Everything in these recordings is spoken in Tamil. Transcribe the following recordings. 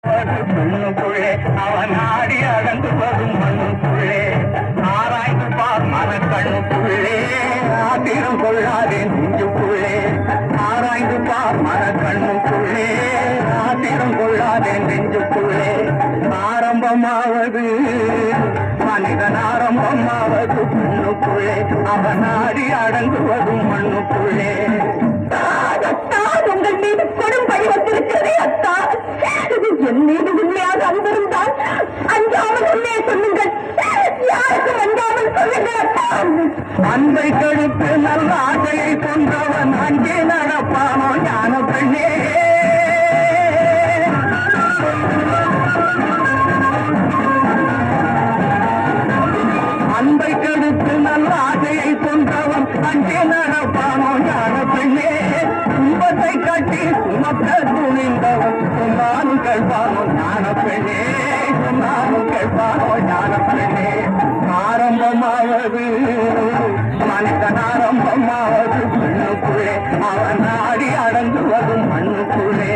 மண்ணுக்குள்ளே அவன் ஆடி அடங்கு வரும் மண்ணுக்குள்ளே ஆராய்ந்து பார் மனக்கண்ணுக்குள்ளே ஆத்திரம் கொள்ளாதே நெஞ்சுக்குள்ளே ஆராய்ந்து பார் மனக்கண்ணுக்குள்ளே ஆத்திரம் கொள்ளாதே நெஞ்சுக்குள்ளே ஆரம்பமாவது மனிதன் ஆரம்பமாவது மண்ணுக்குள்ளே அவன் ஆடி அடங்குவதும் மண்ணுக்குள்ளே. உங்கள் மீது கொடும் பழி வந்திருக்கிறதே அத்தா. என் மீது உண்மையாக அங்கிருந்தால் அஞ்சாமல் உண்மையை சொல்லுங்கள். யாருக்கும் அஞ்சாமல் சொல்லுங்கள் அத்தா. அன்பை கெடுத்து நல்ல ஆசையை கொன்றவன் அங்கே நடப்பானோ ஞான பெண்ணே. அன்பை கெடுத்து நல்ல ஆசையை கொன்றவன் அங்கே நடப்பானோ ஞான பெண்ணே. துன்பத்தை கட்டி சுமக்க துணிந்தவன் சொன்னாலும் கேட்பானோ ஞான பெண்ணே. சொன்னாலும் கேட்பானோ ஞான பெண்ணே. ஆரம்பமாவது மனிதன் ஆரம்பமாவது மண்ணுக்குள்ளே அவன் ஆடி அடங்குவதும் மண்ணுக்குள்ளே.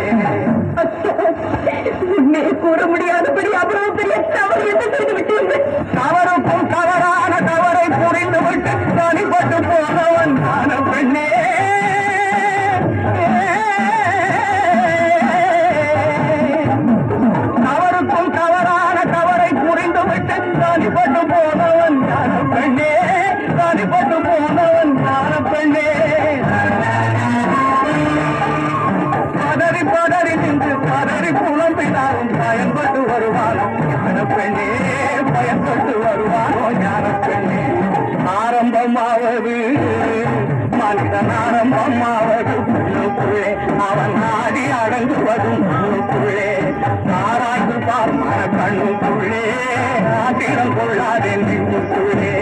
உண்மையை கூற முடியாதபடி அவ்வளவு பெரிய தவறு என்ன செய்து விட்டீர்கள். தவறுக்கும் தவறான தவறை புரிந்து விட்டு தனிப்பட்டு போனவன் ஞான பெண்ணே. தவறுக்கும் தவறான தவறை புரிந்து விட்டு தனிப்பட்டு போனவன் ஞான பெண்ணே. தனிப்பட்டு போனவன் ஞான பெண்ணே. பதறி பதறி நின்று பதறி புலம்பினாலும் பயன்பட்டு வருவானோ ஞான பெண்ணே. பயன்பட்டு வருவானோ ஞான பெண்ணே. ஆரம்பமாவது மனிதன் ஆரம்பமாவது மண்ணுக்குள்ளே அவன் ஆடி அடங்குவதும் மண்ணுக்குள்ளே. ஆராய்ந்து பார் மனக்கண்ணுக்குள்ளே ஆத்திரம் கொள்ளாதே நெஞ்சுக்குள்ளே.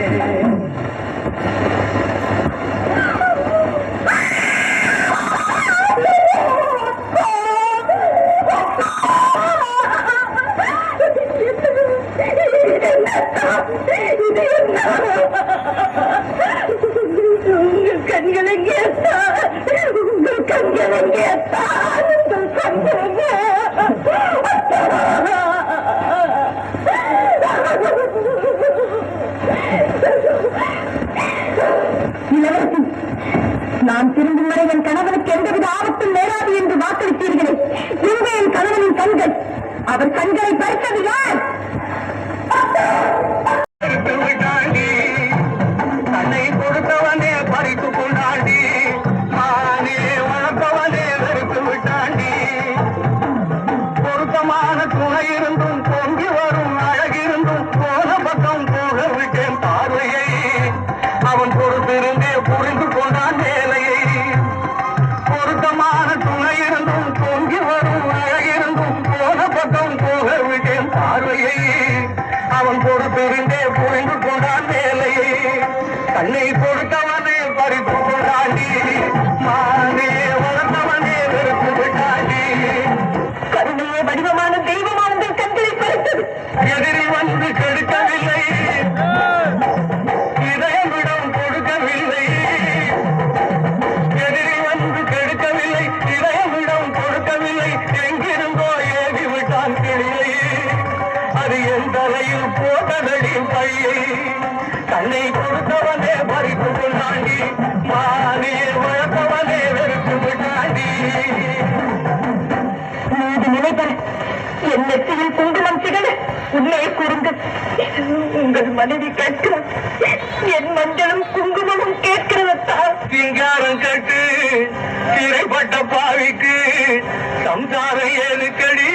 உங்கள் கண்களை கேட்டால் உங்கள் கண்களை கேட்டால் உங்கள் கண்களை நான் திரும்பும் வரை என் கணவனுக்கு எந்தவித ஆபத்தும் நேராது என்று வாக்களித்தீர்களே. இங்கே என் கணவனின் கண்கள், அவர் கண்களை பறித்தது யார்? தன்னை கொடுத்தவனே பறித்து கொண்டாண்டி. மானே வளர்த்தவனே வெறுத்து விட்டாண்டி. பொருத்தமான துணை இருந்தும் பொங்கி வரும் அழகிருந்தும் போன பக்கம் போக விட்டேன் பார்வையை. அவன் பொறுத்திருந்தே புரிந்து கொண்டான் வேலையை. பொருத்தமான துணை இருந்தும் பொங்கி வரும் அழகிருந்தும் போன பக்கம் போக விட்டேன் பார்வையை. அவன் பொறுத்திருந்தே புரிந்து கொண்டான் வேலையை. கண்ணை கொடுத்தவனே பறித்து கொண்டாண்டி. மானே வளர்த்தவனே வெறுத்து விட்டாண்டி. கருணையே வடிவமான தெய்வமான கண்களை பறித்தது. எதிரி வந்து கெடுக்கவில்லை, இதயமிடம் கொடுக்கவில்லை. எதிரி வந்து கெடுக்கவில்லை, இதயமிடம் கொடுக்கவில்லை. எங்கிருந்தோ ஏவி விட்டான் கிளியை. அது என் தலையில் போட்டதடி பையை. கண்ணை கொடுத்தவனே பறித்து கொண்டாண்டி. மானே வளர்த்தவனே வெறுத்து விட்டாண்டி. நீதி நினைப்பேன் என் நெற்றியில் குங்குமம் திகழ உண்மையை கூறுங்கள். உங்கள் மனைவி கேட்கிறார், என் மஞ்சளும் குங்குமமும் கேட்கிறதா? சிங்காரம் கட்டு சிறைப்பட்ட பாவிக்கு சம்சாரம் ஏதுக்கடி.